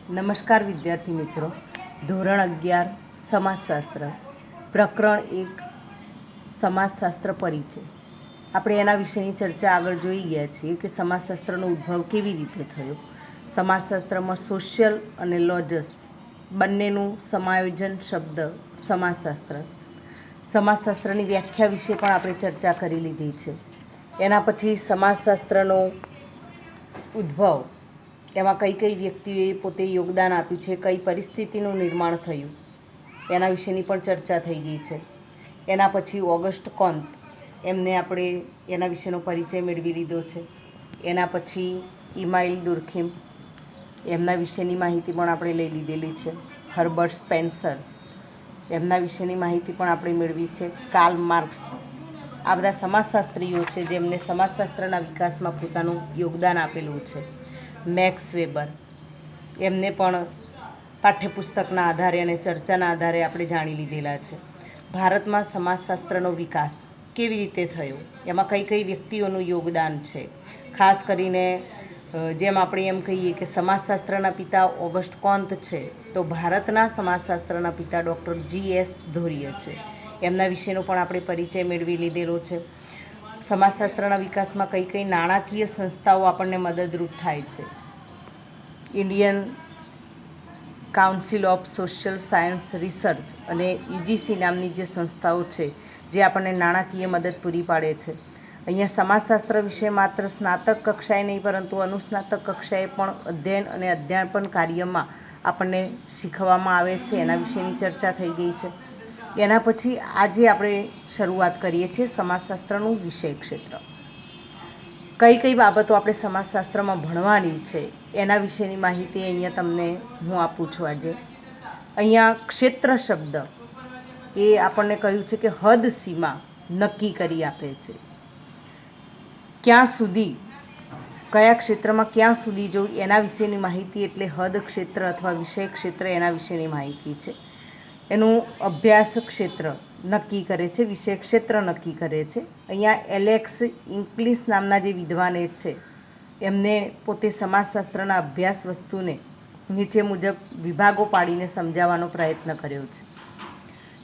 નમસ્કાર વિદ્યાર્થી મિત્રો. ધોરણ 11 સમાજશાસ્ત્ર પ્રકરણ 1 સમાજશાસ્ત્ર પરિચય. આપણે એના વિશેની ચર્ચા આગળ જોઈ ગયા છીએ કે સમાજશાસ્ત્રનો ઉદ્ભવ કેવી રીતે થયો. સમાજશાસ્ત્રમાં સોશિયલ અને લોજસ બંનેનું સમાયોજન શબ્દ સમાજશાસ્ત્ર. સમાજશાસ્ત્રની વ્યાખ્યા વિશે પણ આપણે ચર્ચા કરી લીધી છે. એના પછી સમાજશાસ્ત્રનો ઉદ્ભવ, એમાં કઈ કઈ વ્યક્તિઓએ પોતે યોગદાન આપ્યું છે, કઈ પરિસ્થિતિનું નિર્માણ થયું એના વિશેની પણ ચર્ચા થઈ ગઈ છે. એના પછી ઓગસ્ટ કોન્ત, એમને આપણે એના વિશેનો પરિચય મેળવી લીધો છે. એના પછી ઇમાઇલ દુર્ખીમ, એમના વિશેની માહિતી પણ આપણે લઈ લીધેલી છે. હર્બર્ટ સ્પેન્સર, એમના વિશેની માહિતી પણ આપણે મેળવી છે. કાર્લ માર્ક્સ, આ બધા સમાજશાસ્ત્રીઓ છે જેમને સમાજશાસ્ત્રના વિકાસમાં પોતાનું યોગદાન આપેલું છે. મેક્સ વેબર, એમને પણ પાઠ્યપુસ્તકના આધારે અને ચર્ચાના આધારે આપણે જાણી લીધેલા છે. ભારતમાં સમાજશાસ્ત્રનો વિકાસ કેવી રીતે થયો, એમાં કઈ કઈ વ્યક્તિઓનું યોગદાન છે. ખાસ કરીને જેમ આપણે એમ કહીએ કે સમાજશાસ્ત્રના પિતા ઓગસ્ટ કોન્ત છે, તો ભારતના સમાજશાસ્ત્રના પિતા ડૉક્ટર G.S. ધોરીય છે. એમના વિશેનો પણ આપણે પરિચય મેળવી લીધેલો છે. સમાજશાસ્ત્રના વિકાસમાં કઈ કઈ નાણાકીય સંસ્થાઓ આપણને મદદરૂપ થાય છે. Indian council of social science research અને UGC નામની જે સંસ્થાઓ છે જે આપણને નાણાકીય મદદ પૂરી પાડે છે. અહીંયા સમાજશાસ્ત્ર વિશે માત્ર સ્નાતક કક્ષાએ નહીં પરંતુ અનુસ્નાતક કક્ષાએ પણ અધ્યયન અને અધ્યાપન કાર્યમાં આપણને શીખવવામાં આવે છે. એના વિશેની ચર્ચા થઈ ગઈ છે. એના પછી આજે આપણે શરૂઆત કરીએ છીએ સમાજશાસ્ત્રનું વિષય ક્ષેત્ર. કઈ કઈ બાબતો આપણે સમાજશાસ્ત્રમાં ભણવાની છે એના વિશેની માહિતી અહીંયા તમને હું આપું છું આજે. અહીંયા ક્ષેત્ર શબ્દ એ આપણને કહ્યું છે કે હદ સીમા નક્કી કરી આપે છે. ક્યાં સુધી, કયા ક્ષેત્રમાં ક્યાં સુધી જવું એના વિશેની માહિતી એટલે હદ ક્ષેત્ર અથવા વિષય ક્ષેત્ર, એના વિશેની માહિતી છે. એનું અભ્યાસ ક્ષેત્ર નક્કી કરે છે, વિષય ક્ષેત્ર નક્કી કરે છે. અહીંયા એલેક્સ ઇન્ગ્લિશ નામના જે વિદ્વાને છે એમને પોતે સમાજશાસ્ત્રના અભ્યાસ વસ્તુને નીચે મુજબ વિભાગો પાડીને સમજાવવાનો પ્રયત્ન કર્યો છે.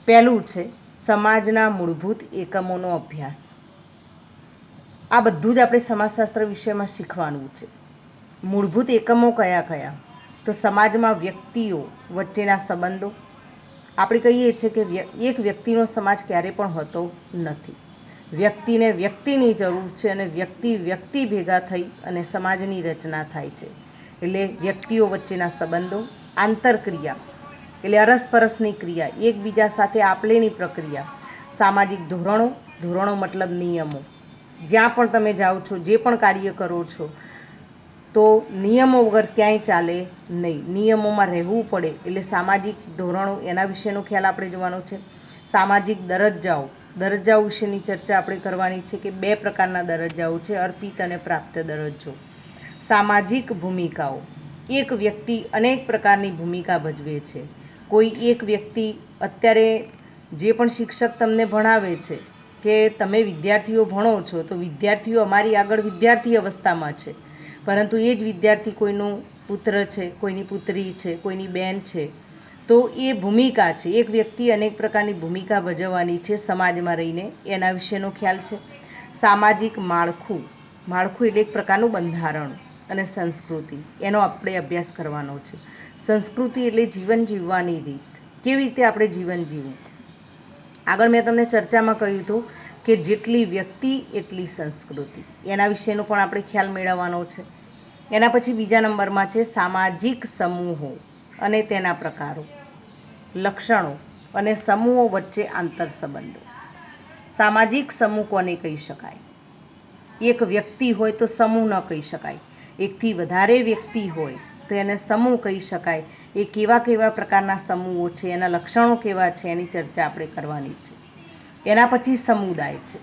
પહેલું છે સમાજના મૂળભૂત એકમોનો અભ્યાસ. આ બધું જ આપણે સમાજશાસ્ત્ર વિષયમાં શીખવાનું છે. મૂળભૂત એકમો કયા કયા? તો સમાજમાં વ્યક્તિઓ વચ્ચેના સંબંધો. આપણે કહીએ છીએ કે એક વ્યક્તિનો સમાજ ક્યારે પણ હોતો નથી. વ્યક્તિને વ્યક્તિની જરૂર છે અને વ્યક્તિ ભેગા થઈ અને સમાજની રચના થાય છે. એટલે વ્યક્તિઓ વચ્ચેના સંબંધો, આંતરક્રિયા એટલે અરસપરસની ક્રિયા, એકબીજા સાથે આપલેની પ્રક્રિયા, સામાજિક ધોરણો, ધોરણો મતલબ નિયમો. જ્યાં પણ તમે જાઓ છો, જે પણ કાર્ય કરો છો, તો નિયમો વગર ક્યાંય ચાલે નહીં. નિયમોમાં રહેવું પડે એટલે સામાજિક ધોરણો, એના વિશેનો ખ્યાલ આપણે જોવાનો છે. સામાજિક દરજ્જાઓ, દરજ્જાઓ વિશેની ચર્ચા આપણે કરવાની છે કે બે પ્રકારના દરજ્જાઓ છે, અર્પિત અને પ્રાપ્ત દરજ્જો. સામાજિક ભૂમિકાઓ, એક વ્યક્તિ અનેક પ્રકારની ભૂમિકા ભજવે છે. કોઈ એક વ્યક્તિ, અત્યારે જે પણ શિક્ષક તમને ભણાવે છે કે તમે વિદ્યાર્થીઓ ભણો છો, તો વિદ્યાર્થીઓ અમારી આગળ વિદ્યાર્થી અવસ્થામાં છે, પરંતુ એ જ વિદ્યાર્થી કોઈનું પુત્ર છે, કોઈની પુત્રી છે, કોઈની બેન છે, તો એ ભૂમિકા છે. એક વ્યક્તિ અનેક પ્રકારની ભૂમિકા ભજવવાની છે સમાજમાં રહીને, એના વિશેનો ખ્યાલ છે. સામાજિક માળખું, માળખું એટલે એક પ્રકારનું બંધારણ અને સંસ્કૃતિ, એનો આપણે અભ્યાસ કરવાનો છે. સંસ્કૃતિ એટલે જીવન જીવવાની રીત, કેવી રીતે આપણે જીવન જીવવું. આગળ મેં તમને ચર્ચામાં કહ્યું હતું કે જેટલી વ્યક્તિ એટલી સંસ્કૃતિ, એના વિશેનો પણ આપણે ખ્યાલ મેળવવાનો છે. એના પછી બીજા નંબરમાં છે સામાજિક સમૂહો અને તેના પ્રકારો, લક્ષણો અને સમૂહો વચ્ચે આંતરસંબંધો. સામાજિક સમૂહ કોને કહી શકાય? એક વ્યક્તિ હોય તો સમૂહ ન કહી શકાય. એકથી વધારે વ્યક્તિ હોય તો એને સમૂહ કહી શકાય. એ કેવા કેવા પ્રકારના સમૂહો છે, એના લક્ષણો કેવા છે, એની ચર્ચા આપણે કરવાની છે. એના પછી સમુદાય છે.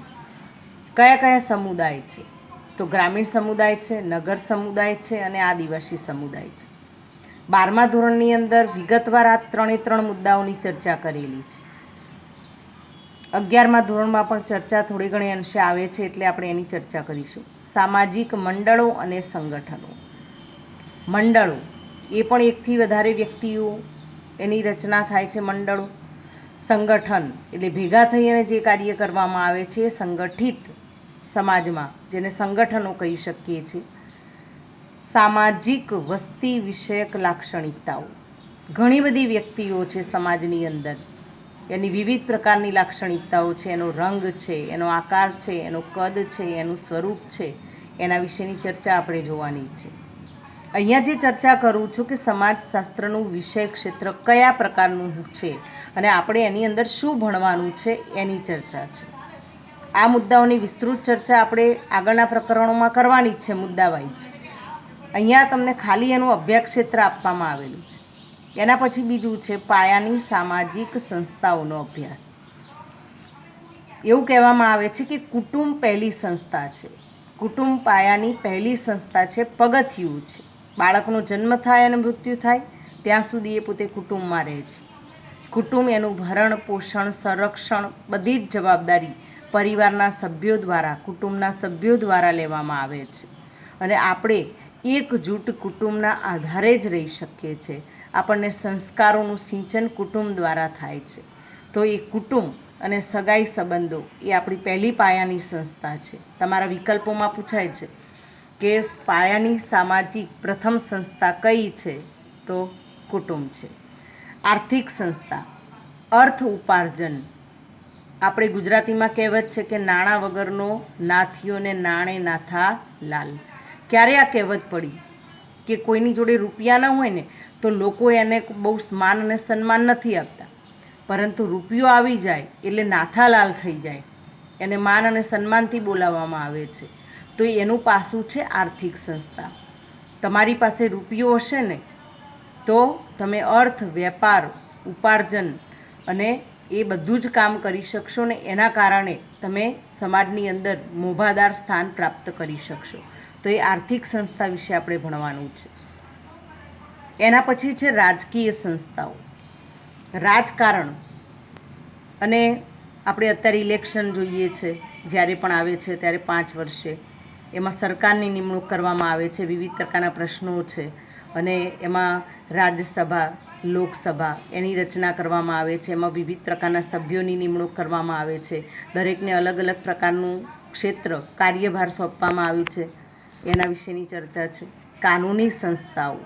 કયા કયા સમુદાય છે? તો ગ્રામીણ સમુદાય છે, નગર સમુદાય છે અને આદિવાસી સમુદાય છે. 12મા ધોરણની અંદર વિગતવાર આ 3 મુદ્દાઓની ચર્ચા કરેલી છે. 11મા ધોરણમાં પણ ચર્ચા થોડી ઘણી અંશે આવે છે, એટલે આપણે એની ચર્ચા કરીશું. સામાજિક મંડળો અને સંગઠનો. મંડળો એ પણ એકથી વધારે વ્યક્તિઓ એની રચના થાય છે. મંડળો, સંગઠન એટલે ભેગા થઈ અને જે કાર્ય કરવામાં આવે છે એ સંગઠિત સમાજમાં જેને સંગઠનો કહી શકીએ છીએ. સામાજિક વસ્તી વિષયક લાક્ષણિકતાઓ, ઘણી બધી વ્યક્તિઓ છે સમાજની અંદર, એની વિવિધ પ્રકારની લાક્ષણિકતાઓ છે. એનો રંગ છે, એનો આકાર છે, એનો કદ છે, એનું સ્વરૂપ છે, એના વિશેની ચર્ચા આપણે જોવાની છે. અહીંયા જે ચર્ચા કરું છું કે સમાજશાસ્ત્રનું વિષય ક્ષેત્ર કયા પ્રકારનું છે અને આપણે એની અંદર શું ભણવાનું છે એની ચર્ચા છે. આ મુદ્દાઓની વિસ્તૃત ચર્ચા આપણે આગળના પ્રકરણોમાં કરવાની જ છે મુદ્દાવાઇઝ. અહીંયા તમને ખાલી એનું અભ્યાસ ક્ષેત્ર આપવામાં આવેલું છે. એના પછી બીજું છે પાયાની સામાજિક સંસ્થાઓનો અભ્યાસ. એવું કહેવામાં આવે છે કે કુટુંબ પહેલી સંસ્થા છે. કુટુંબ પાયાની પહેલી સંસ્થા છે, પગથિયું છે. બાળકનો જન્મ થાય અને મૃત્યુ થાય ત્યાં સુધી એ પોતે કુટુંબમાં રહે છે. કુટુંબ એનું ભરણ પોષણ સંરક્ષણ બધી જ જવાબદારી પરિવારના સભ્યો દ્વારા, કુટુંબના સભ્યો દ્વારા લેવામાં આવે છે. અને આપણે એકજૂટ કુટુંબના આધારે જ રહી શકીએ છીએ. આપણને સંસ્કારોનું સિંચન કુટુંબ દ્વારા થાય છે. તો એ કુટુંબ અને સગાઈ સંબંધો એ આપણી પહેલી પાયાની સંસ્થા છે. તમારા વિકલ્પોમાં પૂછાય છે કે પાયાની સામાજિક પ્રથમ સંસ્થા કઈ છે, તો કુટુંબ છે. આર્થિક સંસ્થા, અર્થ ઉપાર્જન. આપણે ગુજરાતીમાં કહેવત છે કે નાણાં વગરનો નાથીઓ ને નાણે નાથા લાલ. ક્યારે આ કહેવત પડી કે કોઈની જોડે રૂપિયા ન હોય ને તો લોકો એને બહુ માન અને સન્માન નથી આપતા, પરંતુ રૂપિયો આવી જાય એટલે નાથાલાલ થઈ જાય, એને માન અને સન્માનથી બોલાવવામાં આવે છે. તો એનું પાસું છે આર્થિક સંસ્થા. તમારી પાસે રૂપિયો હશે ને તો તમે અર્થ, વેપાર, ઉપાર્જન અને એ બધું જ કામ કરી શકશો ને એના કારણે તમે સમાજની અંદર મોભાદાર સ્થાન પ્રાપ્ત કરી શકશો. તો એ આર્થિક સંસ્થા વિશે આપણે ભણવાનું છે. એના પછી છે રાજકીય સંસ્થાઓ, રાજકારણ. અને આપણે અત્યારે ઇલેક્શન જોઈએ છે, જ્યારે પણ આવે છે ત્યારે 5 વર્ષે એમાં સરકારની નિમણૂક કરવામાં આવે છે. વિવિધ પ્રકારના પ્રશ્નો છે અને એમાં રાજ્યસભા, લોકસભા એની રચના કરવામાં આવે છે. એમાં વિવિધ પ્રકારના સભ્યોની નિમણૂક કરવામાં આવે છે. દરેકને અલગ અલગ પ્રકારનું ક્ષેત્ર, કાર્યભાર સોંપવામાં આવ્યું છે. એના વિશેની ચર્ચા છે. કાનૂની સંસ્થાઓ,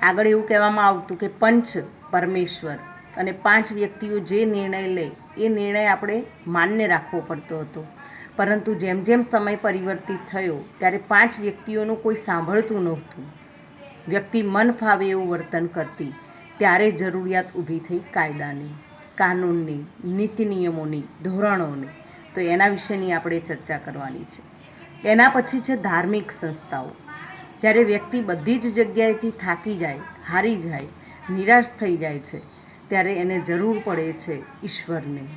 આગળ એવું કહેવામાં આવતું કે પંચ પરમેશ્વર અને 5 વ્યક્તિઓ જે નિર્ણય લે એ નિર્ણય આપણે માન્ય રાખવો પડતો હતો. પરંતુ જેમ જેમ સમય પરિવર્તિત થયો ત્યારે 5 વ્યક્તિઓનું કોઈ સાંભળતું નહોતું. વ્યક્તિ મન ફાવે એવું વર્તન કરતી. ત્યારે જરૂરિયાત ઊભી થઈ કાયદાની, કાનૂનની, નીતિ નિયમોની, ધોરણોની. તો એના વિશેની આપણે ચર્ચા કરવાની છે. એના પછી છે ધાર્મિક સંસ્થાઓ. જ્યારે વ્યક્તિ બધી જ જગ્યાએથી થાકી જાય, હારી જાય, નિરાશ થઈ જાય છે ત્યારે એને જરૂર પડે છે ઈશ્વરની,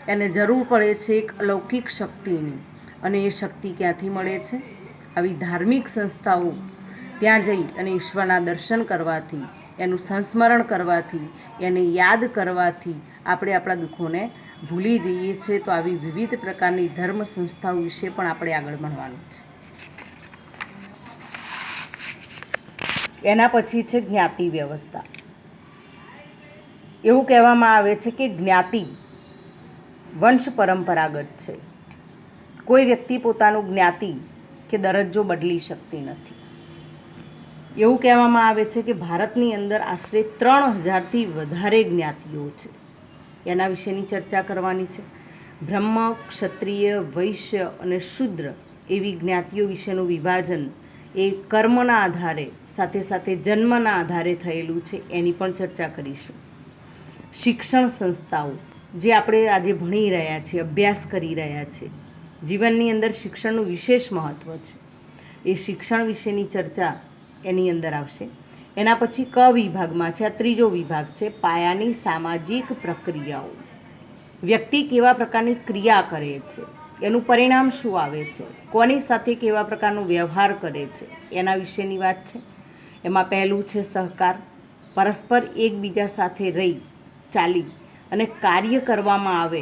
એને જરૂર પડે છે એક અલૌકિક શક્તિની. અને એ શક્તિ ક્યાંથી મળે છે? આવી ધાર્મિક સંસ્થાઓ ત્યાં જઈ અને ઈશ્વરના દર્શન કરવાથી, એનું સંસ્મરણ કરવાથી, એને યાદ કરવાથી આપણે આપણા દુઃખોને ભૂલી જઈએ છીએ. તો આવી વિવિધ પ્રકારની ધર્મ સંસ્થાઓ વિશે પણ આપણે આગળ ભણવાનું છે. એના પછી છે જ્ઞાતિ વ્યવસ્થા. એવું કહેવામાં આવે છે કે જ્ઞાતિ વંશ પરંપરાગત છે. કોઈ વ્યક્તિ પોતાનું જ્ઞાતિ કે દરજ્જો બદલી શકતી નથી. એવું કહેવામાં આવે છે કે ભારતની અંદર આશરે 3000થી વધારે જ્ઞાતિઓ છે. એના વિશેની ચર્ચા કરવાની છે. બ્રહ્મ, ક્ષત્રિય, વૈશ્ય અને શૂદ્ર એવી જ્ઞાતિઓ વિશેનું વિભાજન એ કર્મના આધારે સાથે સાથે જન્મના આધારે થયેલું છે. એની પણ ચર્ચા કરીશું. શિક્ષણ સંસ્થાઓ જે આપણે આજે ભણી રહ્યા છીએ, અભ્યાસ કરી રહ્યા છીએ, જીવનની અંદર શિક્ષણનું વિશેષ મહત્ત્વ છે. એ શિક્ષણ વિશેની ચર્ચા એની અંદર આવશે. એના પછી ક વિભાગમાં છે, આ ત્રીજો વિભાગ છે, પાયાની સામાજિક પ્રક્રિયાઓ. વ્યક્તિ કેવા પ્રકારની ક્રિયા કરે છે, એનું પરિણામ શું આવે છે, કોની સાથે કેવા પ્રકારનો વ્યવહાર કરે છે, એના વિશેની વાત છે. એમાં પહેલું છે સહકાર. પરસ્પર એકબીજા સાથે રહી ચાલી અને કાર્ય કરવામાં આવે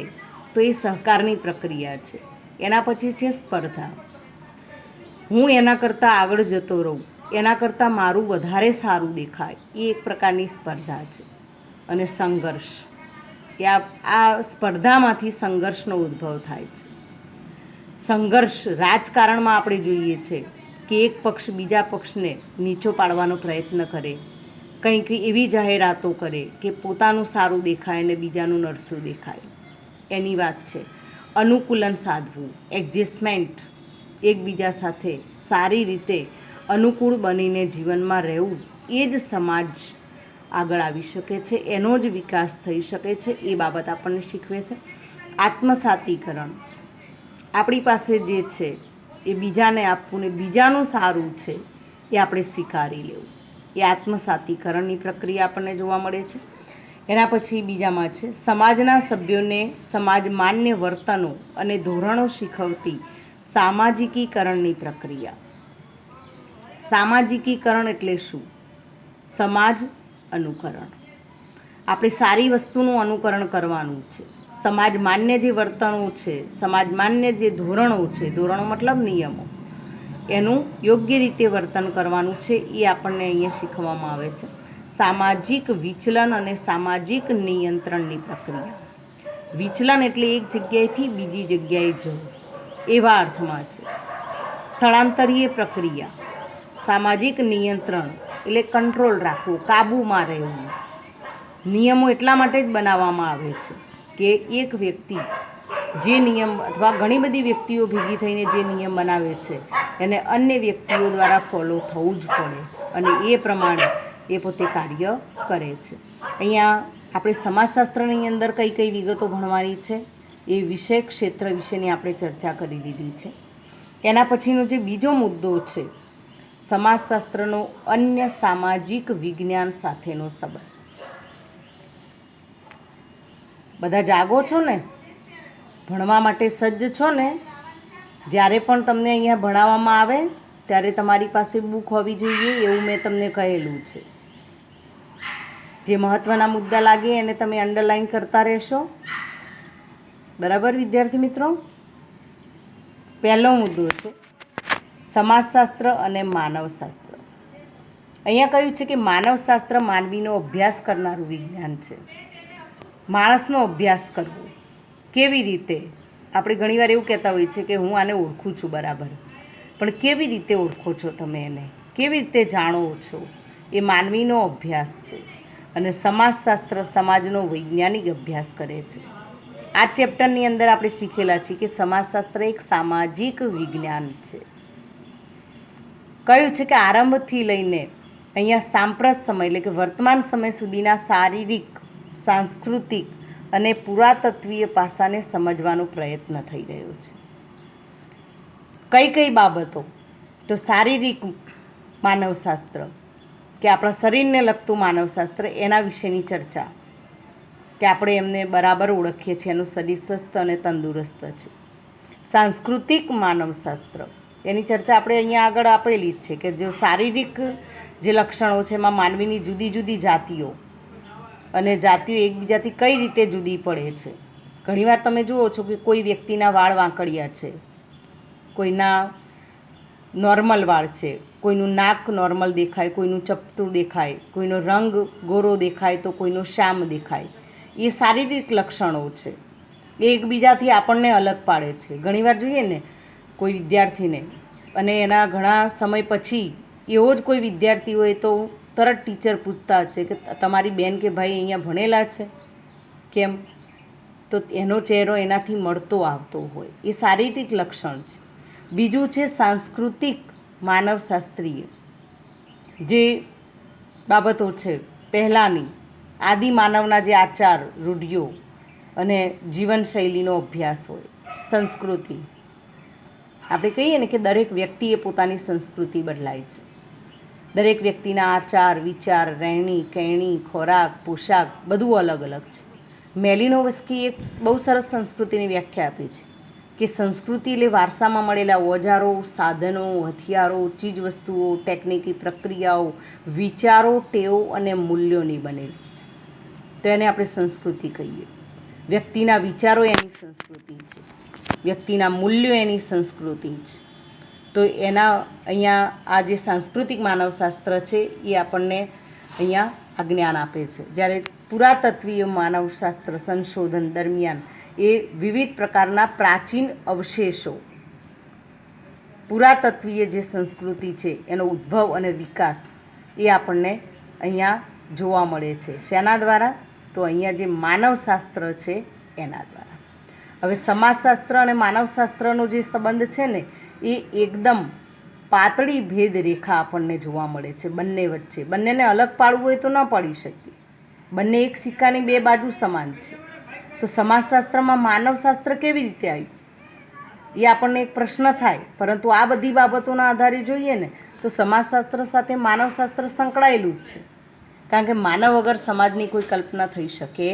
તો એ સહકારની પ્રક્રિયા છે. એના પછી છે સ્પર્ધા. હું એના કરતાં આગળ જતો રહું એના કરતાં મારું વધારે સારું દેખાય, એ એક પ્રકારની સ્પર્ધા છે. અને સંઘર્ષ, કે આ સ્પર્ધામાંથી સંઘર્ષનો ઉદ્ભવ થાય છે. સંઘર્ષ રાજકારણમાં આપણે જોઈએ છે કે એક પક્ષ બીજા પક્ષને નીચો પાડવાનો પ્રયત્ન કરે, કંઈક એવી જાહેરાતો કરે કે પોતાનું સારું દેખાય અને બીજાનું નરસું દેખાય. એની વાત છે. અનુકૂલન સાધવું, એડજસ્ટમેન્ટ, એકબીજા સાથે સારી રીતે અનુકૂળ બનીને જીવનમાં રહેવું, એ જ સમાજ આગળ આવી શકે છે, એનો જ વિકાસ થઈ શકે છે. એ બાબત આપણને શીખવે છે. આત્મસાતીકરણ, આપણી પાસે જે છે એ બીજાને આપવું ને બીજાનું સારું છે એ આપણે સ્વીકારી લેવું, એ આત્મસાતીકરણની પ્રક્રિયા આપણને જોવા મળે છે. એના પછી બીજામાં છે સમાજના સભ્યોને સમાજ માન્ય વર્તનો અને ધોરણો શીખવતી સામાજિકીકરણની પ્રક્રિયા. સામાજિકીકરણ એટલે શું? સમાજ અનુકરણ. આપણે સારી વસ્તુનું અનુકરણ કરવાનું છે. સમાજ માન્ય જે વર્તનો છે, સમાજ માન્ય જે ધોરણો છે, ધોરણો મતલબ નિયમો, એનું યોગ્ય રીતે વર્તન કરવાનું છે. એ આપણને અહીંયા શીખવવામાં આવે છે. સામાજિક વિચલન અને સામાજિક નિયંત્રણની પ્રક્રિયા. વિચલન એટલે એક જગ્યાએથી બીજી જગ્યાએ જવું, એવા અર્થમાં છે. સ્થળાંતરીય પ્રક્રિયા. સામાજિક નિયંત્રણ એટલે કંટ્રોલ રાખવો, કાબૂમાં રહેવું. નિયમો એટલા માટે જ બનાવવામાં આવે છે કે એક વ્યક્તિ જે નિયમ અથવા ઘણી બધી વ્યક્તિઓ ભેગી થઈને જે નિયમ બનાવે છે એને અન્ય વ્યક્તિઓ દ્વારા ફોલો થવું જ પડે અને એ પ્રમાણે એ પોતે કાર્ય કરે છે. અહીંયા આપણે સમાજશાસ્ત્રની અંદર કઈ કઈ વિગતો ભણવાની છે એ વિષય ક્ષેત્ર વિશેની આપણે ચર્ચા કરી લીધી છે. એના પછીનો જે બીજો મુદ્દો છે, સમાજશાસ્ત્રનો અન્ય સામાજિક વિજ્ઞાન સાથેનો સંબંધ. બધા જાગો છો ને? ભણવા માટે સજ્જ છો ને? જ્યારે પણ તમને અહીંયા ભણાવવામાં આવે ત્યારે તમારી પાસે બુક હોવી જોઈએ, એવું મેં તમને કહેલું છે. જે મહત્ત્વના મુદ્દા લાગે એને તમે અંડરલાઈન કરતા રહેશો. બરાબર વિદ્યાર્થી મિત્રો? પહેલો મુદ્દો છે સમાજશાસ્ત્ર અને માનવશાસ્ત્ર. અહીંયા કહ્યું છે કે માનવશાસ્ત્ર માનવીનો અભ્યાસ કરનારું વિજ્ઞાન છે. માણસનો અભ્યાસ કરવો કેવી રીતે? આપણે ઘણીવાર એવું કહેતા હોઈએ છીએ કે હું આને ઓળખું છું બરાબર, પણ કેવી રીતે ઓળખો છો તમે એને? કેવી રીતે જાણો છો? એ માનવીનો અભ્યાસ છે અને સમાજશાસ્ત્ર સમાજનો વૈજ્ઞાનિક અભ્યાસ કરે છે. આ ચેપ્ટરની અંદર આપણે શીખેલા છીએ કે સમાજશાસ્ત્ર એક સામાજિક વિજ્ઞાન છે. કહ્યું છે કે આરંભથી લઈને અહીંયા સાંપ્રત સમય એટલે કે વર્તમાન સમય સુધીના શારીરિક, સાંસ્કૃતિક અને પુરાતત્વીય પાસાને સમજવાનો પ્રયત્ન થઈ રહ્યો છે. કઈ કઈ બાબતો? તો શારીરિક માનવશાસ્ત્ર, કે આપણા શરીરને લગતું માનવશાસ્ત્ર, એના વિશેની ચર્ચા, કે આપણે એમને બરાબર ઓળખીએ છીએ, એનું શરીર સ્વસ્થ અને તંદુરસ્ત છે. સાંસ્કૃતિક માનવશાસ્ત્ર, એની ચર્ચા આપણે અહીંયા આગળ આપેલી જ છે કે જો શારીરિક જે લક્ષણો છે એમાં માનવીની જુદી જુદી જાતિઓ અને જાતિઓ એકબીજાથી કઈ રીતે જુદી પડે છે. ઘણીવાર તમે જુઓ છો કે કોઈ વ્યક્તિના વાળ વાંકડિયા છે, કોઈના નોર્મલ વાળ છે, કોઈનું નાક નોર્મલ દેખાય, કોઈનું ચપટું દેખાય, કોઈનો રંગ ગોરો દેખાય તો કોઈનો શ્યામ દેખાય. એ શારીરિક લક્ષણો છે, એ એકબીજાથી આપણને અલગ પાડે છે. ઘણીવાર જોઈએ ને કોઈ વિદ્યાર્થીને અને એના ઘણા સમય પછી એવો જ કોઈ વિદ્યાર્થી હોય તો તરત ટીચર પૂછતા છે કે તમારી બેન કે ભાઈ અહીંયા ભણેલા છે કેમ? તો એનો ચહેરો એનાથી મળતો આવતો હોય, એ શારીરિક લક્ષણ છે. બીજું છે સાંસ્કૃતિક માનવશાસ્ત્રીય, જે બાબતો છે પહેલાંની આદિમાનવના જે આચાર, રૂઢિઓ અને જીવનશૈલીનો અભ્યાસ હોય. સંસ્કૃતિ, આપણે કહીએ ને કે દરેક વ્યક્તિએ પોતાની સંસ્કૃતિ બદલાય છે. દરેક વ્યક્તિના આચાર, વિચાર, રહેણી કહેણી, ખોરાક, પોશાક બધું અલગ અલગ છે. મેલિનોવસ્કીએ એક બહુ સરસ સંસ્કૃતિની વ્યાખ્યા આપી છે કે સંસ્કૃતિ એટલે વારસામાં મળેલા ઓજારો, સાધનો, હથિયારો, ચીજવસ્તુઓ, ટેકનિકી પ્રક્રિયાઓ, વિચારો, ટેવો અને મૂલ્યોની બનેલી છે. તો એને આપણે સંસ્કૃતિ કહીએ. વ્યક્તિના વિચારો એની સંસ્કૃતિ છે, વ્યક્તિના મૂલ્યો એની સંસ્કૃતિ છે. તો એના અહીંયા આ જે સાંસ્કૃતિક માનવશાસ્ત્ર છે એ આપણને અહીંયા આ જ્ઞાન આપે છે. જ્યારે પુરાતત્વીય માનવશાસ્ત્ર સંશોધન દરમિયાન એ વિવિધ પ્રકારના પ્રાચીન અવશેષો, પુરાતત્વીય જે સંસ્કૃતિ છે એનો ઉદ્ભવ અને વિકાસ એ આપણને અહીંયા જોવા મળે છે. શેના દ્વારા? તો અહીંયા જે માનવશાસ્ત્ર છે એના દ્વારા. હવે સમાજશાસ્ત્ર અને માનવશાસ્ત્રનો જે સંબંધ છે ને એ એકદમ પાતળી ભેદ રેખા આપણને જોવા મળે છે બંને વચ્ચે. બંનેને અલગ પાડવું હોય તો ન પાડી શકીએ, બંને એક સિક્કાની બે બાજુ સમાન છે. તો સમાજશાસ્ત્રમાં માનવશાસ્ત્ર કેવી રીતે આવ્યું એ આપણને એક પ્રશ્ન થાય. પરંતુ આ બધી બાબતોના આધારે જોઈએ ને તો સમાજશાસ્ત્ર સાથે માનવશાસ્ત્ર સંકળાયેલું જ છે, કારણ કે માનવ વગર સમાજની કોઈ કલ્પના થઈ શકે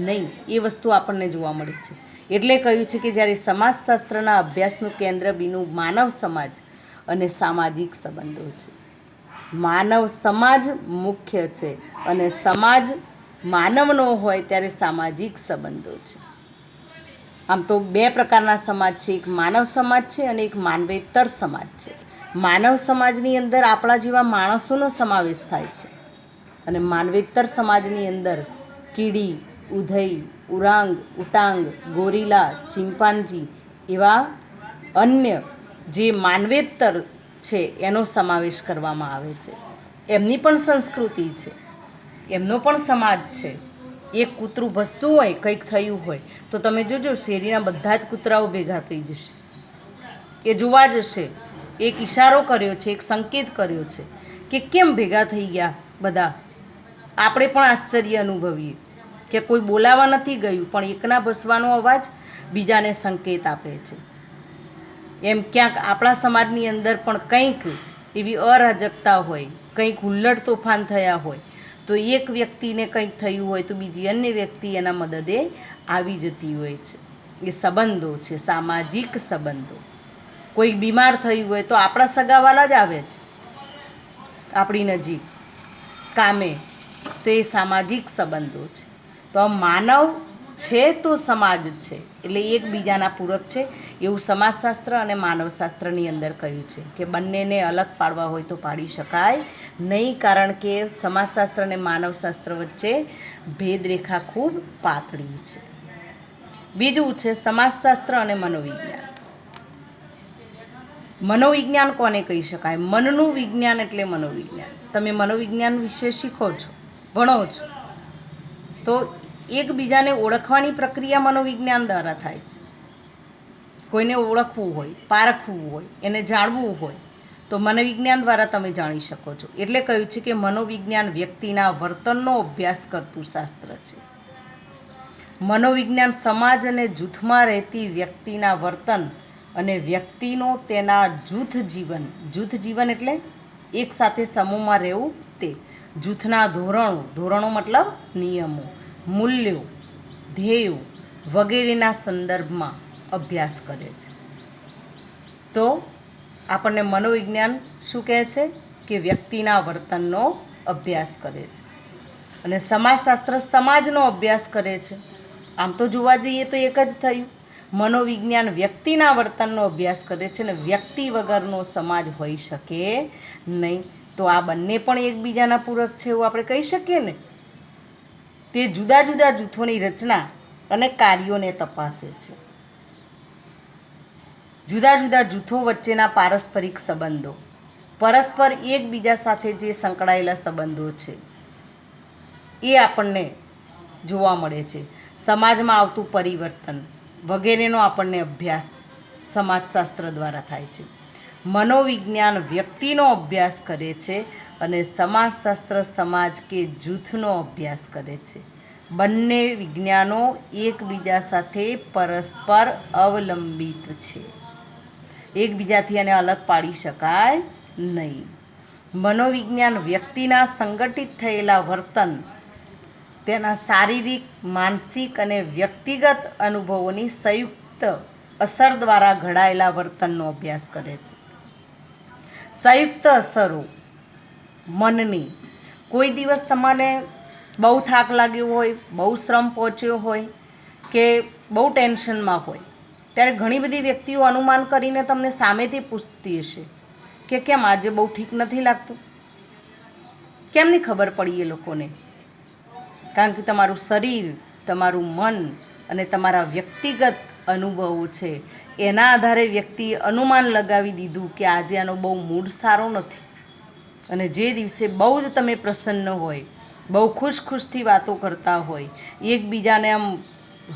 નહીં. એ વસ્તુ આપણને જોવા મળે છે. એટલે કહ્યું છે કે જ્યારે સમાજશાસ્ત્રના અભ્યાસનું કેન્દ્ર બિંદુ માનવ સમાજ અને સામાજિક સંબંધો છે. માનવ સમાજ મુખ્ય છે અને સમાજ માનવનો હોય ત્યારે સામાજિક સંબંધો છે. આમ તો બે પ્રકારના સમાજ છે, એક માનવ સમાજ છે અને એક માનવેતર સમાજ છે. માનવ સમાજની અંદર આપણા જેવા માણસોનો સમાવેશ થાય છે અને માનવેતર સમાજની અંદર કીડી, ઉધઈ, ઉરાંગ, ઉટાંગ, ગોરીલા, ચિમ્પાન્જી એવા અન્ય જે માનવેતર છે એનો સમાવેશ કરવામાં આવે છે. એમની પણ સંસ્કૃતિ છે, એમનો પણ સમાજ છે. એક કૂતરું ભસતું હોય, કંઈક થયું હોય તો તમે જોજો શેરીના બધા જ કૂતરાઓ ભેગા થઈ જશે, એ જોવા જશે. એક ઈશારો કર્યો છે, એક સંકેત કર્યો છે કે કેમ ભેગા થઈ ગયા બધા. આપણે પણ આશ્ચર્ય અનુભવીએ કે કોઈ બોલાવા નથી ગયું પણ એકના ભસવાનો અવાજ બીજાને સંકેત આપે છે. એમ ક્યાંક આપણા સમાજની અંદર પણ કંઈક એવી અરાજકતા હોય, કંઈક હુલ્લડ તોફાન થયા હોય તો એક વ્યક્તિને કંઈક થયું હોય તો બીજી અન્ય વ્યક્તિ એના મદદે આવી જતી હોય છે. એ સંબંધો છે, સામાજિક સંબંધો. કોઈ બીમાર થયું હોય તો આપણા સગાવાલા જ આવે છે આપણી નજીક કામે, તો એ સામાજિક સંબંધો છે. તો માનવ છે તો સમાજ છે, એટલે એકબીજાના પૂરક છે એવું સમાજશાસ્ત્ર અને માનવશાસ્ત્રની અંદર કહ્યું છે કે બંનેને અલગ પાડવા હોય તો પાડી શકાય નહીં, કારણ કે સમાજશાસ્ત્ર અને માનવશાસ્ત્ર વચ્ચે ભેદરેખા ખૂબ પાતળી છે. બીજું છે સમાજશાસ્ત્ર અને મનોવિજ્ઞાન. મનોવિજ્ઞાન કોને કહી શકાય? મનનું વિજ્ઞાન એટલે મનોવિજ્ઞાન. તમે મનોવિજ્ઞાન વિશે શીખો છો, ભણો છો, તો એકબીજાને ઓળખવાની પ્રક્રિયા મનોવિજ્ઞાન દ્વારા થાય છે. કોઈને ઓળખવું હોય, પારખવું હોય, એને જાણવું હોય તો મનોવિજ્ઞાન દ્વારા તમે જાણી શકો છો. એટલે કહ્યું છે કે મનોવિજ્ઞાન વ્યક્તિના વર્તનનો અભ્યાસ કરતું શાસ્ત્ર છે. મનોવિજ્ઞાન સમાજ અને જૂથમાં રહેતી વ્યક્તિના વર્તન અને વ્યક્તિનો તેના જૂથ જીવન એટલે એક સાથે સમૂહમાં રહેવું, તે જૂથના ધોરણો મતલબ નિયમો, મૂલ્યો, ધ્યેયો વગેરેના સંદર્ભમાં અભ્યાસ કરે છે. તો આપણને મનોવિજ્ઞાન શું કહે છે કે વ્યક્તિના વર્તનનો અભ્યાસ કરે છે. અને સમાજશાસ્ત્ર સમાજનો અભ્યાસ કરે છે. આમ તો જોવા જઈએ તો એક જ થયું. મનોવિજ્ઞાન વ્યક્તિના વર્તનનો અભ્યાસ કરે છે અને વ્યક્તિ વગરનો સમાજ હોઈ શકે નહીં. તો આ બંને પણ એકબીજાના પૂરક છે એવું આપણે કહી શકીએ ને. તે જુદા જુદા જૂથોની રચના અને કાર્યોને તપાસે છે. જુદા જુદા જૂથો વચ્ચેના પારસ્પરિક સંબંધો, પરસ્પર એકબીજા સાથે જે સંકળાયેલા સંબંધો છે એ આપણને જોવા મળે છે. સમાજમાં આવતું પરિવર્તન વગેરેનો આપણને અભ્યાસ સમાજશાસ્ત્ર દ્વારા થાય છે. મનોવિજ્ઞાન વ્યક્તિનો અભ્યાસ કરે છે અને સમાજશાસ્ત્ર સમાજ કે જૂથનો અભ્યાસ કરે છે. બંને વિજ્ઞાનો એકબીજા સાથે પરસ્પર અવલંબિત છે, એકબીજાથી એને અલગ પાડી શકાય નહીં. મનોવિજ્ઞાન વ્યક્તિના સંગઠિત થયેલા વર્તન, તેના શારીરિક, માનસિક અને વ્યક્તિગત અનુભવોની સંયુક્ત અસર દ્વારા ઘડાયેલા વર્તનનો અભ્યાસ કરે છે. સંયુક્ત અસરો મનની, કોઈ દિવસ તમારે બહુ થાક લાગ્યો હોય, બહુ શ્રમ પહોંચ્યો હોય કે બહુ ટેન્શનમાં હોય ત્યારે ઘણી બધી વ્યક્તિઓ અનુમાન કરીને તમને સામેથી પૂછતી હશે કે કેમ આજે બહુ ઠીક નથી લાગતું. કેમની ખબર પડી એ લોકોને? કારણ કે તમારું શરીર, તમારું મન અને તમારા વ્યક્તિગત અનુભવો છે એના આધારે વ્યક્તિએ અનુમાન લગાવી દીધું કે આજે આનો બહુ મૂડ સારો નથી. અને જે દિવસે બહુ જ તમે પ્રસન્ન હોય, બહુ ખુશથી વાતો કરતા હોય, એકબીજાને આમ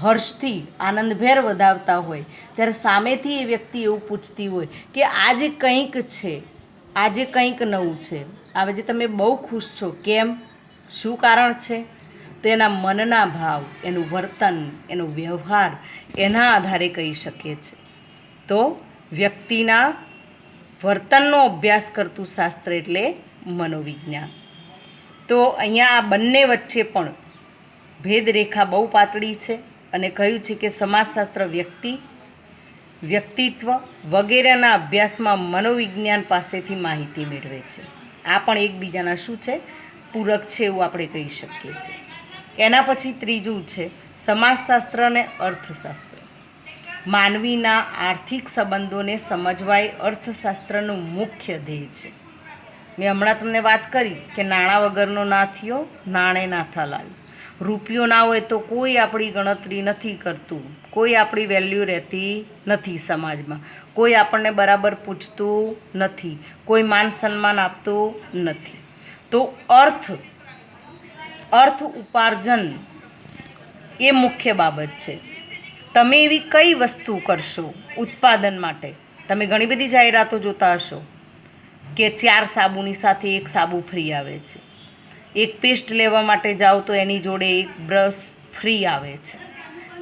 હર્ષથી આનંદભેર વધાવતા હોય, ત્યારે સામેથી એ વ્યક્તિ એવું પૂછતી હોય કે આજે કંઈક છે, આજે કંઈક નવું છે, આજે તમે બહુ ખુશ છો, કેમ, શું કારણ છે? તો એના મનના ભાવ, એનું વર્તન, એનો વ્યવહાર એના આધારે કહી શકીએ છે. તો વ્યક્તિના વર્તનનો અભ્યાસ કરતું શાસ્ત્ર એટલે મનોવિજ્ઞાન. તો અહીંયા આ બંને વચ્ચે પણ ભેદરેખા બહુ પાતળી છે અને કહ્યું છે કે સમાજશાસ્ત્ર વ્યક્તિત્વ વગેરેના અભ્યાસમાં મનોવિજ્ઞાન પાસેથી માહિતી મેળવે છે. આ પણ એકબીજાના શું છે? પૂરક છે એવું આપણે કહી શકીએ છીએ. એના પછી ત્રીજું છે સમાજશાસ્ત્ર અને અર્થશાસ્ત્ર. માનવીના આર્થિક સંબંધોને સમજવા એ અર્થશાસ્ત્રનું મુખ્ય ધ્યેય છે. મેં હમણાં તમને વાત કરી કે નાણાં વગરનો ના થયો, નાણે ના થલાલ. રૂપિયો ના હોય તો કોઈ આપણી ગણતરી નથી કરતું, કોઈ આપણી વેલ્યુ રહેતી નથી સમાજમાં, કોઈ આપણને બરાબર પૂછતું નથી, કોઈ માન સન્માન આપતું નથી. તો અર્થ ઉપાર્જન એ મુખ્ય બાબત છે. તમે એવી કઈ વસ્તુ કરશો ઉત્પાદન માટે? તમે ઘણી બધી જાહેરાતો જોતા હશો કે 4 સાબુની સાથે 1 સાબુ ફ્રી આવે છે. એક પેસ્ટ લેવા માટે જાઓ તો એની જોડે 1 બ્રશ ફ્રી આવે છે.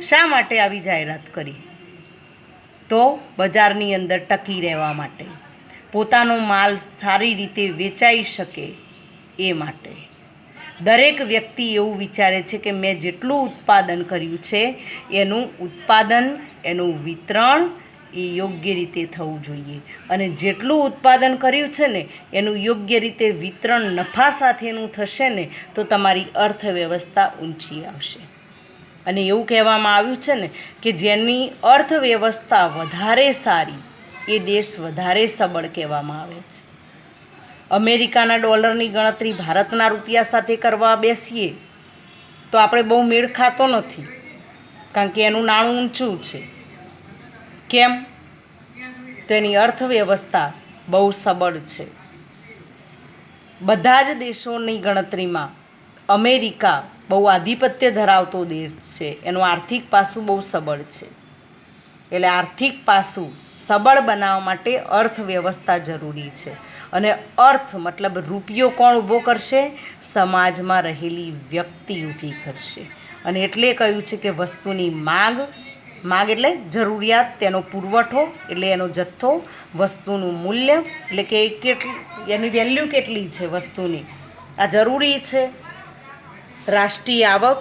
શા માટે આવી જાહેરાત કરી? તો બજારની અંદર ટકી રહેવા માટે, પોતાનો માલ સારી રીતે વેચાઈ શકે એ માટે. દરેક વ્યક્તિ એવું વિચારે છે કે મેં જેટલું ઉત્પાદન કર્યું છે એનું ઉત્પાદન, એનું વિતરણ એ યોગ્ય રીતે થવું જોઈએ. અને જેટલું ઉત્પાદન કર્યું છે ને એનું યોગ્ય રીતે વિતરણ નફા સાથેનું થશે ને તો તમારી અર્થવ્યવસ્થા ઊંચી આવશે. અને એવું કહેવામાં આવ્યું છે ને કે જેની અર્થવ્યવસ્થા વધારે સારી એ દેશ વધારે સબળ કહેવામાં આવે છે. અમેરિકાના ડોલરની ગણતરી ભારતના રૂપિયા સાથે કરવા બેસીએ તો આપણે બહુ મેળ ખાતો નથી, કારણ કે એનું નાણું ઊંચું છે. કેમ? તો એની અર્થવ્યવસ્થા બહુ સબળ છે. બધા જ દેશોની ગણતરીમાં અમેરિકા બહુ આધિપત્ય ધરાવતો દેશ છે. એનું આર્થિક પાસું બહુ સબળ છે. એટલે આર્થિક પાસું સબળ બનાવવા માટે અર્થવ્યવસ્થા જરૂરી છે. અને અર્થ મતલબ રૂપિયો કોણ ઊભો કરશે? સમાજમાં રહેલી વ્યક્તિ ઊભી કરશે. અને એટલે કહ્યું છે કે વસ્તુની માંગ એટલે જરૂરિયાત, તેનો પુરવઠો એટલે એનો જથ્થો, વસ્તુનું મૂલ્ય એટલે કે એની વેલ્યુ કેટલી છે વસ્તુની, આ જરૂરી છે. રાષ્ટ્રીય આવક,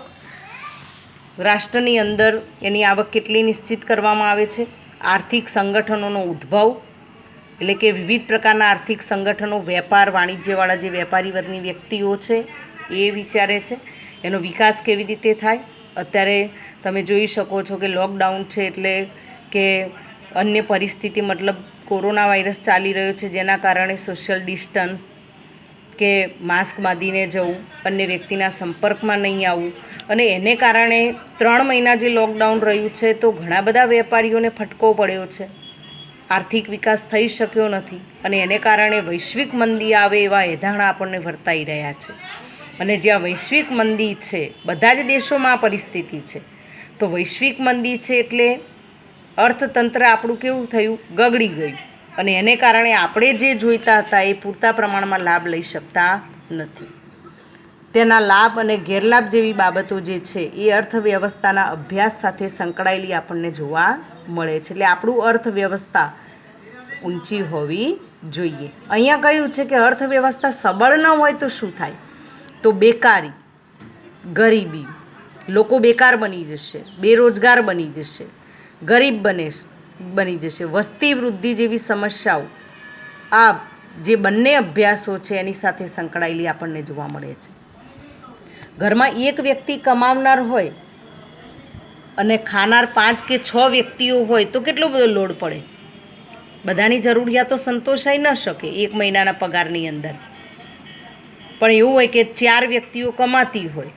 રાષ્ટ્રની અંદર એની આવક કેટલી નિશ્ચિત કરવામાં આવે છે. આર્થિક સંગઠનોનો ઉદ્ભવ એટલે કે વિવિધ પ્રકારના આર્થિક સંગઠનો, વેપાર વાણિજ્યવાળા જે વેપારી વર્ગની વ્યક્તિઓ છે એ વિચારે છે. એનો વિકાસ કેવી રીતે થાય? અત્યારે તમે જોઈ શકો છો કે લોકડાઉન છે એટલે કે અન્ય પરિસ્થિતિ મતલબ કોરોના વાયરસ ચાલી રહ્યો છે, જેના કારણે સોશિયલ ડિસ્ટન્સ કે માસ્ક બાંધીને જવું, અન્ય વ્યક્તિના સંપર્કમાં નહીં આવવું, અને એને કારણે 3 મહિના જે લોકડાઉન રહ્યું છે તો ઘણા બધા વેપારીઓને ફટકો પડ્યો છે. આર્થિક વિકાસ થઈ શક્યો નથી અને એને કારણે વૈશ્વિક મંદી આવે એવા એધાણા આપણને વર્તાઈ રહ્યા છે. અને જ્યાં વૈશ્વિક મંદી છે, બધા જ દેશોમાં આ પરિસ્થિતિ છે, તો વૈશ્વિક મંદી છે એટલે અર્થતંત્ર આપણું કેવું થયું? ગગડી ગયું. અને એને કારણે આપણે જે જોઈતા હતા એ પૂરતા પ્રમાણમાં લાભ લઈ શકતા નથી. તેના લાભ અને ગેરલાભ જેવી બાબતો જે છે એ અર્થવ્યવસ્થાના અભ્યાસ સાથે સંકળાયેલી આપણને જોવા મળે છે. એટલે આપણું અર્થવ્યવસ્થા ઊંચી હોવી જોઈએ. અહીંયા કહ્યું છે કે અર્થવ્યવસ્થા સબળ ન હોય તો શું થાય? તો બેકારી, ગરીબી, લોકો બેકાર બની જશે, બેરોજગાર બની જશે, ગરીબ બની જશે, વસ્તી વૃદ્ધિ જેવી સમસ્યાઓ આ જે બંને અભ્યાસો છે એની સાથે સંકળાયેલી આપણને જોવા મળે છે. ઘરમાં એક વ્યક્તિ કમાવનાર હોય અને ખાનાર 5 કે 6 વ્યક્તિઓ હોય તો કેટલો બધો લોડ પડે. બધાની જરૂરિયાતો સંતોષાઈ ન શકે 1 મહિનાના પગારની અંદર. પણ એવું હોય કે 4 વ્યક્તિઓ કમાતી હોય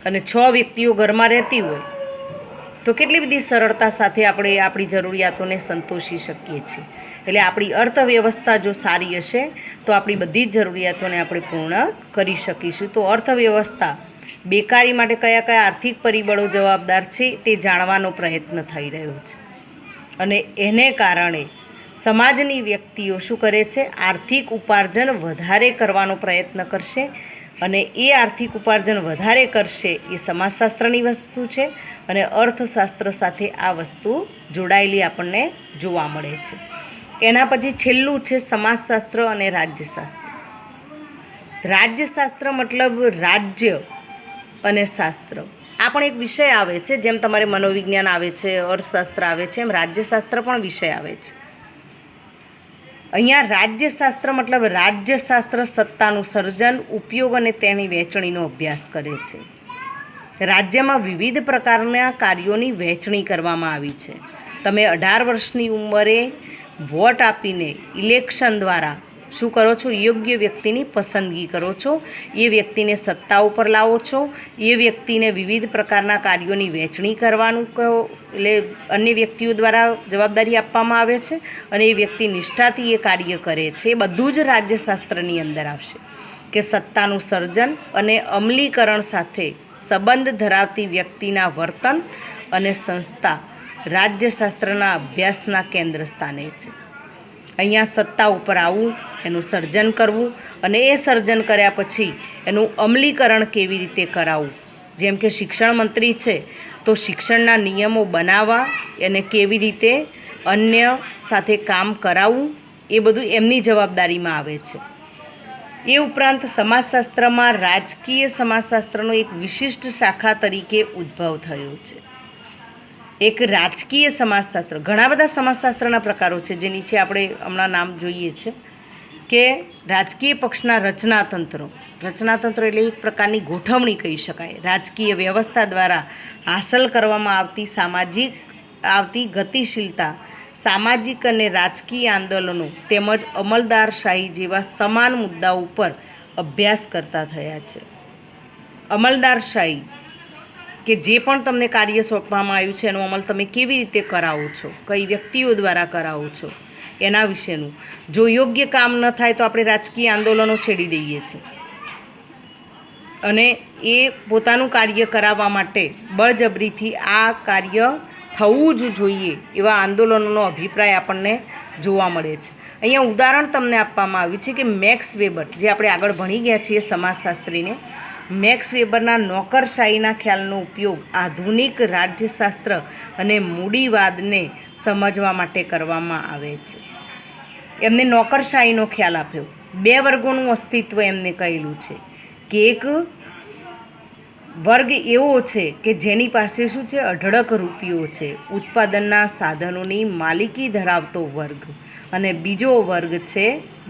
અને 6 વ્યક્તિઓ ઘરમાં રહેતી હોય તો કેટલી બધી સરળતા સાથે આપણે આપણી જરૂરિયાતોને સંતોષી શકીએ છીએ. એટલે આપણી અર્થવ્યવસ્થા જો સારી હશે તો આપણી બધી જ જરૂરિયાતોને આપણે પૂર્ણ કરી શકીશું. તો અર્થવ્યવસ્થા બેકારી માટે કયા કયા આર્થિક પરિબળો જવાબદાર છે તે જાણવાનો પ્રયત્ન થઈ રહ્યો છે. અને એને કારણે સમાજની વ્યક્તિઓ શું કરે છે, આર્થિક ઉપાર્જન વધારે કરવાનો પ્રયત્ન કરશે. અને એ આર્થિક ઉપાર્જન વધારે કરશે એ સમાજશાસ્ત્રની વસ્તુ છે અને અર્થશાસ્ત્ર સાથે આ વસ્તુ જોડાયેલી આપણને જોવા મળે છે. એના પછી છેલ્લું છે સમાજશાસ્ત્ર અને રાજ્યશાસ્ત્ર. રાજ્યશાસ્ત્ર મતલબ રાજ્ય અને શાસ્ત્ર. આ પણ એક વિષય આવે છે, જેમ તમારે મનોવિજ્ઞાન આવે છે, અર્થશાસ્ત્ર આવે છે, એમ રાજ્યશાસ્ત્ર પણ વિષય આવે છે. અહીંયા રાજ્યશાસ્ત્ર મતલબ રાજ્યશાસ્ત્ર સત્તાનું સર્જન, ઉપયોગ અને તેની વહેંચણીનો અભ્યાસ કરે છે. રાજ્યમાં વિવિધ પ્રકારના કાર્યોની વહેંચણી કરવામાં આવી છે. તમે 18 વર્ષની ઉંમરે વોટ આપીને ઇલેક્શન દ્વારા શું કરો છો, યોગ્ય વ્યક્તિની પસંદગી કરો છો, એ વ્યક્તિને સત્તા ઉપર લાવો છો, એ વ્યક્તિને વિવિધ પ્રકારના કાર્યોની વહેંચણી કરવાનું એટલે અન્ય વ્યક્તિઓ દ્વારા જવાબદારી આપવામાં આવે છે અને એ વ્યક્તિ નિષ્ઠાથી એ કાર્ય કરે છે. એ બધું જ રાજ્યશાસ્ત્રની અંદર આવશે કે સત્તાનું સર્જન અને અમલીકરણ સાથે સંબંધ ધરાવતી વ્યક્તિના વર્તન અને સંસ્થા રાજ્યશાસ્ત્રના અભ્યાસના કેન્દ્ર સ્થાને છે. અહીંયા સત્તા ઉપર આવવું, એનું સર્જન કરવું અને એ સર્જન કર્યા પછી એનું અમલીકરણ કેવી રીતે કરાવવું. જેમ કે શિક્ષણ મંત્રી છે તો શિક્ષણના નિયમો બનાવવા અને કેવી રીતે અન્ય સાથે કામ કરાવવું એ બધું એમની જવાબદારીમાં આવે છે. એ ઉપરાંત સમાજશાસ્ત્રમાં રાજકીય સમાજશાસ્ત્રનો એક વિશિષ્ટ શાખા તરીકે ઉદ્ભવ થયો છે. એક રાજકીય સમાજશાસ્ત્ર. ઘણા બધા સમાજશાસ્ત્રના પ્રકારો છે જે નીચે આપણે હમણાં નામ જોઈએ છે કે રાજકીય પક્ષના રચનાતંત્રો. રચનાતંત્ર એટલે એક પ્રકારની ગોઠવણી કહી શકાય. રાજકીય વ્યવસ્થા દ્વારા હાંસલ કરવામાં આવતી ગતિશીલતા, સામાજિક અને રાજકીય આંદોલનો તેમજ અમલદારશાહી જેવા સમાન મુદ્દાઓ ઉપર અભ્યાસ કરતા થયા છે. અમલદારશાહી કે જે પણ તમને કાર્ય સોંપવામાં આવ્યું છે એનો અમલ તમે કેવી રીતે કરાવો છો, કઈ વ્યક્તિઓ દ્વારા કરાવો છો, એના વિશેનું. જો યોગ્ય કામ ન થાય તો આપણે રાજકીય આંદોલનો છેડી દઈએ છીએ અને એ પોતાનું કાર્ય કરાવવા માટે બળજબરીથી આ કાર્ય થવું જ જોઈએ એવા આંદોલનોનો અભિપ્રાય આપણને જોવા મળે છે. અહીંયા ઉદાહરણ તમને આપવામાં આવ્યું છે કે મેક્સ વેબર, જે આપણે આગળ ભણી ગયા છીએ સમાજશાસ્ત્રીને, મેક્સ વેબરના નોકરશાહીના ખ્યાલનો ઉપયોગ આધુનિક રાજ્યશાસ્ત્ર અને મૂડીવાદને સમજવા માટે કરવામાં આવે છે. એમને નોકરશાહીનો ખ્યાલ આપ્યો. 2 વર્ગોનું અસ્તિત્વ એમને કહેલું છે કે એક વર્ગ એવો છે કે જેની પાસે શું છે, અઢળક રૂપિયો છે, ઉત્પાદનના સાધનોની માલિકી ધરાવતો વર્ગ, અને બીજો વર્ગ છે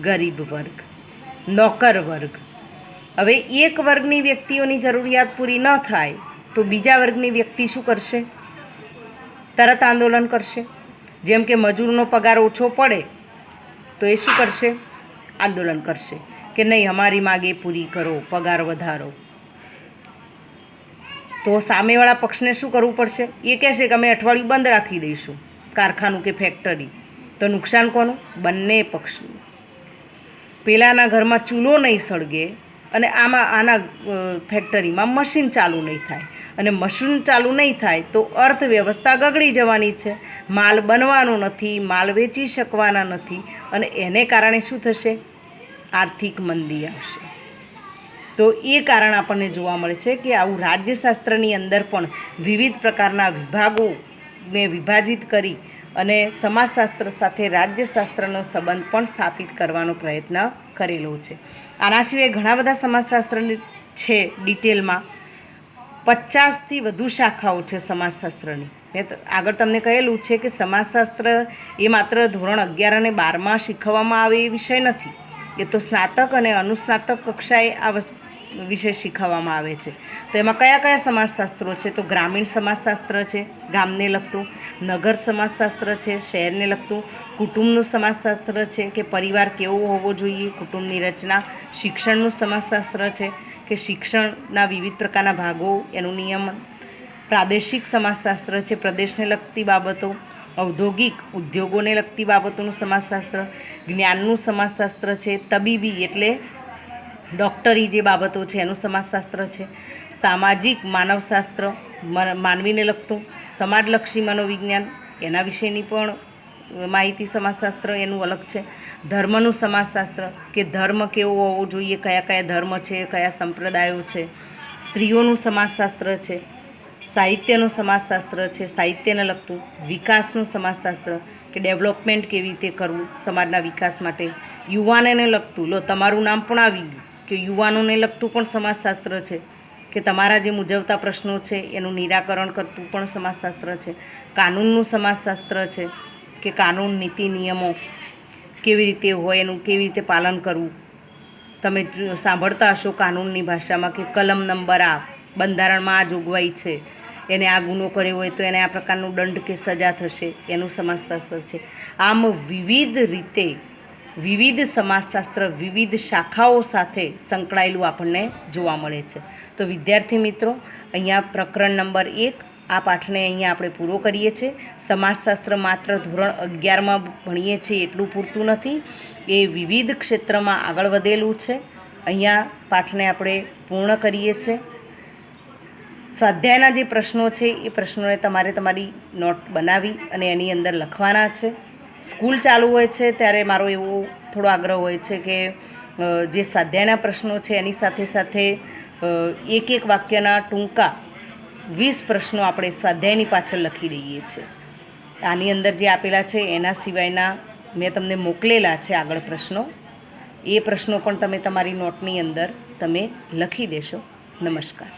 ગરીબ વર્ગ, નોકર વર્ગ. હવે એક વર્ગની વ્યક્તિઓની જરૂરિયાત પૂરી ન થાય તો બીજા વર્ગની વ્યક્તિ શું કરશે, તરત આંદોલન કરશે. જેમ કે મજૂરનો પગાર ઓછો પડે તો એ શું કરશે, આંદોલન કરશે કે નહીં અમારી માગે પૂરી કરો, પગાર વધારો. તો સામેવાળા પક્ષને શું કરવું પડશે, એ કહેશે કે અમે અઠવાડિયું બંધ રાખી દઈશું કારખાનું કે ફેક્ટરી. તો નુકસાન કોનું, બંને પક્ષનું. પેલાના ઘરમાં ચૂલો નહીં સળગે અને આના ફેક્ટરીમાં મશીન ચાલુ નહીં થાય, અને મશીન ચાલુ નહીં થાય તો અર્થવ્યવસ્થા ગગડી જવાની છે. માલ બનવાનો નથી, માલ વેચી શકવાના નથી, અને એને કારણે શું થશે, આર્થિક મંદી આવશે. તો એ કારણ આપણને જોવા મળે છે કે આવું રાજ્યશાસ્ત્રની અંદર પણ વિવિધ પ્રકારના વિભાગોને વિભાજિત કરી અને સમાજશાસ્ત્ર સાથે રાજ્યશાસ્ત્રનો સંબંધ પણ સ્થાપિત કરવાનો પ્રયત્ન કરેલો છે. આના સિવાય ઘણા બધા સમાજશાસ્ત્ર છે. ડિટેલમાં 50થી વધુ શાખાઓ છે સમાજશાસ્ત્રની. મેં આગળ તમને કહેલું છે કે સમાજશાસ્ત્ર એ માત્ર ધોરણ 11 અને 12માં શીખવવામાં આવે એ વિષય નથી. એ તો સ્નાતક અને અનુસ્નાતક કક્ષાએ આ વિષય શીખવવામાં આવે છે. તો એમાં કયા કયા સમાજશાસ્ત્રો છે? તો ગ્રામીણ સમાજશાસ્ત્ર છે, ગામને લગતું. નગર સમાજશાસ્ત્ર છે, શહેરને લગતું. કુટુંબનું સમાજશાસ્ત્ર છે, કે પરિવાર કેવો હોવો જોઈએ, કુટુંબની રચના. શિક્ષણનું સમાજશાસ્ત્ર છે, કે શિક્ષણના વિવિધ પ્રકારના ભાગો, એનું નિયમન. પ્રાદેશિક સમાજશાસ્ત્ર છે, પ્રદેશને લગતી બાબતો. ઔદ્યોગિક ઉદ્યોગોને લગતી બાબતોનું સમાજશાસ્ત્ર. જ્ઞાનનું સમાજશાસ્ત્ર છે, તબીબી એટલે ડૉક્ટરી જે બાબતો છે એનું સમાજશાસ્ત્ર છે. સામાજિક માનવશાસ્ત્ર, માનવીને લગતું. સમાજલક્ષી મનોવિજ્ઞાન, એના વિશેની પણ માહિતી સમાજશાસ્ત્ર એનું અલગ છે. ધર્મનું સમાજશાસ્ત્ર, કે ધર્મ કેવો હોવો જોઈએ, કયા કયા ધર્મ છે, કયા સંપ્રદાયો છે. સ્ત્રીઓનું સમાજશાસ્ત્ર છે. સાહિત્યનું સમાજશાસ્ત્ર છે, સાહિત્યને લગતું. વિકાસનું સમાજશાસ્ત્ર, કે ડેવલપમેન્ટ કેવી રીતે કરવું સમાજના વિકાસ માટે. યુવાનોને લગતું, લો તમારું નામ પણ આવી ગયું, કે યુવાનોને લગતું પણ સમાજશાસ્ત્ર છે, કે તમારા જે મૂંઝવતા પ્રશ્નો છે એનું નિરાકરણ કરતું પણ સમાજશાસ્ત્ર છે. કાનૂનનું સમાજશાસ્ત્ર છે, કે કાનૂન, નીતિ, નિયમો કેવી રીતે હોય, એનું કેવી રીતે પાલન કરવું. તમે સાંભળતા હશો કાનૂનની ભાષામાં કે કલમ નંબર આ, બંધારણમાં આ જોગવાઈ છે, એને આ ગુનો કર્યો હોય તો એને આ પ્રકારનું દંડ કે સજા થશે, એનું સમાજશાસ્ત્ર છે. આમ વિવિધ રીતે વિવિધ સમાજશાસ્ત્ર વિવિધ શાખાઓ સાથે સંકળાયેલું આપણને જોવા મળે છે. તો વિદ્યાર્થી મિત્રો, અહીંયા પ્રકરણ નંબર 1 આ પાઠને અહીંયા આપણે પૂરો કરીએ છીએ. સમાજશાસ્ત્ર માત્ર ધોરણ 11માં ભણીએ છીએ એટલું પૂરતું નથી, એ વિવિધ ક્ષેત્રમાં આગળ વધેલું છે. અહીંયા પાઠને આપણે પૂર્ણ કરીએ છીએ. સ્વાધ્યાયના જે પ્રશ્નો છે એ પ્રશ્નોને તમારે તમારી નોટ બનાવી અને એની અંદર લખવાના છે. સ્કૂલ ચાલુ હોય છે ત્યારે મારો એવો થોડો આગ્રહ હોય છે કે જે સ્વાધ્યાયના પ્રશ્નો છે એની સાથે સાથે એક એક વાક્યના ટૂંકા 20 પ્રશ્નો આપણે સ્વાધ્યાયની પાછળ લખી દઈએ છીએ. આની અંદર જે આપેલા છે એના સિવાયના મેં તમને મોકલેલા છે આગળ પ્રશ્નો, એ પ્રશ્નો પણ તમે તમારી નોટની અંદર તમે લખી દેશો. નમસ્કાર.